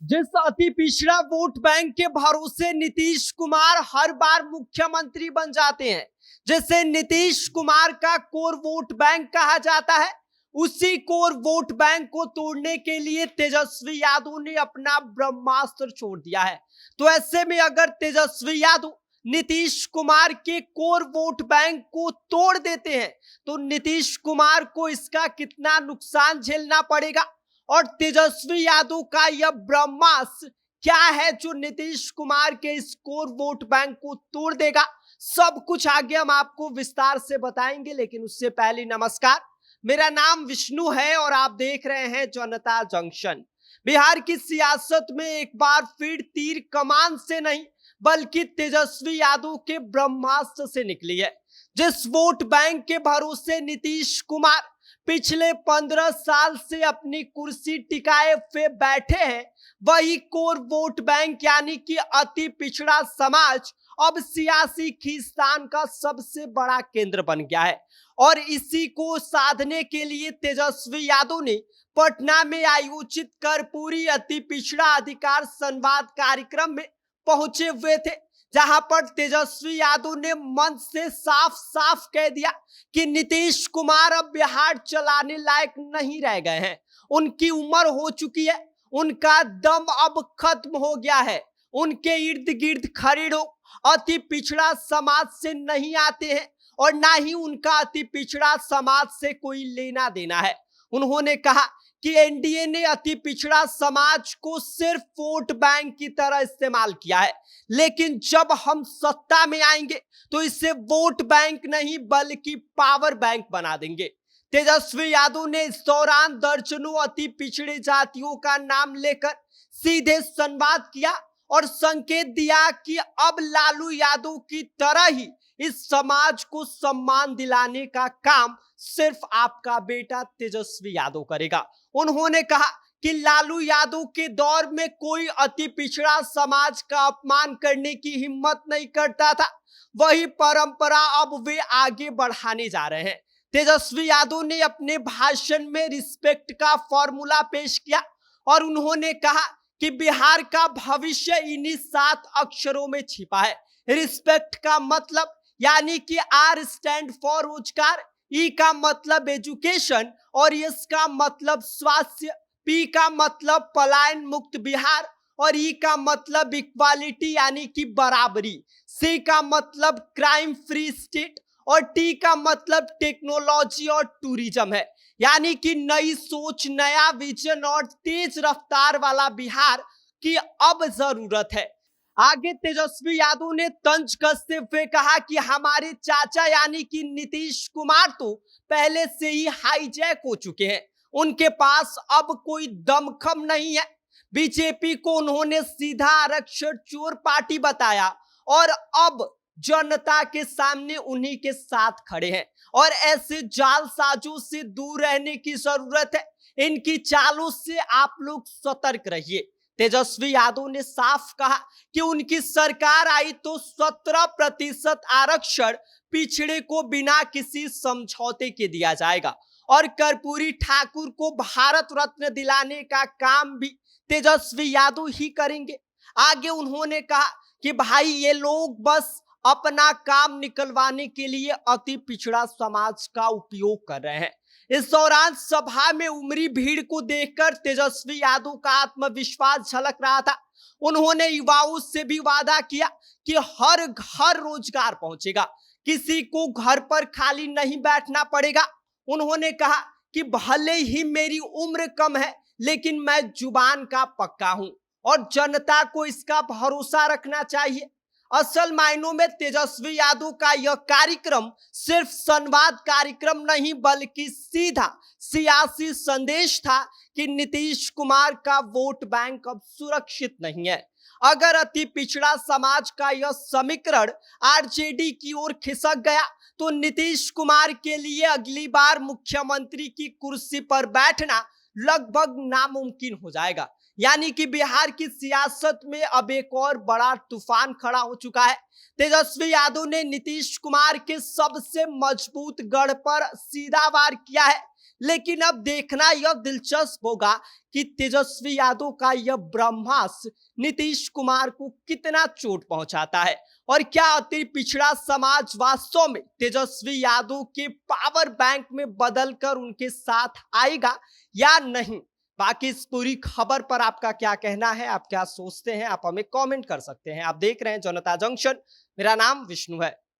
जिस अति पिछड़ा वोट बैंक के भरोसे नीतीश कुमार हर बार मुख्यमंत्री बन जाते हैं, जिसे नीतीश कुमार का कोर वोट बैंक कहा जाता है, उसी कोर वोट बैंक को तोड़ने के लिए तेजस्वी यादव ने अपना ब्रह्मास्त्र छोड़ दिया है। तो ऐसे में अगर तेजस्वी यादव नीतीश कुमार के कोर वोट बैंक को तोड़ देते हैं तो नीतीश कुमार को इसका कितना नुकसान झेलना पड़ेगा और तेजस्वी यादव का यह ब्रह्मास्त्र क्या है जो नीतीश कुमार के इस कोर वोट बैंक को तोड़ देगा, सब कुछ आगे हम आपको विस्तार से बताएंगे। लेकिन उससे पहले नमस्कार, मेरा नाम विष्णु है और आप देख रहे हैं जनता जंक्शन। बिहार की सियासत में एक बार फिर तीर कमान से नहीं बल्कि तेजस्वी यादव के ब्रह्मास्त्र से निकली है। जिस वोट बैंक के भरोसे नीतीश कुमार पिछले 15 साल से अपनी कुर्सी टिकाए हुए बैठे हैं, वही कोर वोट बैंक यानी कि अति पिछड़ा समाज अब सियासी खींचतान का सबसे बड़ा केंद्र बन गया है। और इसी को साधने के लिए तेजस्वी यादव ने पटना में आयोजित कर्पूरी अति पिछड़ा अधिकार संवाद कार्यक्रम में पहुंचे हुए थे, जहां पर तेजस्वी यादव ने मंच से साफ साफ कह दिया कि नीतीश कुमार अब बिहार चलाने लायक नहीं रह गए हैं। उनकी उम्र हो चुकी है, उनका दम अब खत्म हो गया है। उनके इर्द गिर्द खड़े लोग अति पिछड़ा समाज से नहीं आते हैं और ना ही उनका अति पिछड़ा समाज से कोई लेना देना है। उन्होंने कहा कि एनडीए ने अति पिछड़ा समाज को सिर्फ वोट बैंक की तरह इस्तेमाल किया है, लेकिन जब हम सत्ता में आएंगे तो इसे वोट बैंक नहीं बल्कि पावर बैंक बना देंगे। तेजस्वी यादव ने इस दौरान दर्जनों अति पिछड़े जातियों का नाम लेकर सीधे संवाद किया और संकेत दिया कि अब लालू यादव की तरह ही इस समाज को सम्मान दिलाने का काम सिर्फ आपका बेटा तेजस्वी यादव करेगा। उन्होंने कहा कि लालू यादव के दौर में कोई अति पिछड़ा समाज का अपमान करने की हिम्मत नहीं करता था, वही परंपरा अब वे आगे बढ़ाने जा रहे हैं। तेजस्वी यादव ने अपने भाषण में रिस्पेक्ट का फॉर्मूला पेश किया और उन्होंने कहा कि बिहार का भविष्य इन्हीं 7 अक्षरों में छिपा है। रिस्पेक्ट का मतलब यानी कि आर स्टैंड फॉर रोजगार, ई का मतलब एजुकेशन और एस का मतलब स्वास्थ्य, पी का मतलब पलायन मुक्त बिहार और ई का मतलब इक्वालिटी यानी कि बराबरी, सी का मतलब क्राइम फ्री स्टेट और टी का मतलब टेक्नोलॉजी और टूरिज्म है। यानी कि नई सोच, नया विजन और तेज रफ्तार वाला बिहार की अब जरूरत है। आगे तेजस्वी यादव ने तंज कसते हुए कहा कि हमारे चाचा यानी कि नीतीश कुमार तो पहले से ही हाईजैक हो चुके हैं, उनके पास अब कोई दमखम नहीं है। बीजेपी को उन्होंने सीधा आरक्षण चोर पार्टी बताया और अब जनता के सामने उन्हीं के साथ खड़े हैं और ऐसे जालसाजों से दूर रहने की जरूरत है। इनकी चालों से आप लोग सतर्क रहिए। तेजस्वी यादव ने साफ कहा कि उनकी सरकार आई तो 17% आरक्षण पिछड़े को बिना किसी समझौते के दिया जाएगा और कर्पूरी ठाकुर को भारत रत्न दिलाने का काम भी तेजस्वी यादव ही करेंगे। आगे उन्होंने कहा कि भाई ये लोग बस अपना काम निकलवाने के लिए अति पिछड़ा समाज का उपयोग कर रहे हैं। इस दौरान सभा में उमड़ी भीड़ को देखकर तेजस्वी यादव का आत्मविश्वास झलक रहा था। उन्होंने युवाओं से भी वादा किया कि हर घर रोजगार पहुंचेगा, किसी को घर पर खाली नहीं बैठना पड़ेगा। उन्होंने कहा कि भले ही मेरी उम्र कम है लेकिन मैं जुबान का पक्का हूं और जनता को इसका भरोसा रखना चाहिए। असल मायनों में तेजस्वी यादव का यह कार्यक्रम सिर्फ संवाद कार्यक्रम नहीं बल्कि सीधा सियासी संदेश था कि नीतीश कुमार का वोट बैंक अब सुरक्षित नहीं है। अगर अति पिछड़ा समाज का यह समीकरण आरजेडी की ओर खिसक गया तो नीतीश कुमार के लिए अगली बार मुख्यमंत्री की कुर्सी पर बैठना लगभग नामुमकिन हो जाएगा। यानी कि बिहार की सियासत में अब एक और बड़ा तूफान खड़ा हो चुका है। तेजस्वी यादव ने नीतीश कुमार के सबसे मजबूत गढ़ पर सीधा वार किया है, लेकिन अब देखना यह दिलचस्प होगा कि तेजस्वी यादव का यह ब्रह्मास्त्र नीतीश कुमार को कितना चोट पहुंचाता है और क्या अति पिछड़ा समाज वास्तव में तेजस्वी यादव के पावर बैंक में बदलकर उनके साथ आएगा या नहीं। बाकी इस पूरी खबर पर आपका क्या कहना है, आप क्या सोचते हैं, आप हमें कमेंट कर सकते हैं। आप देख रहे हैं जनता जंक्शन, मेरा नाम विष्णु है।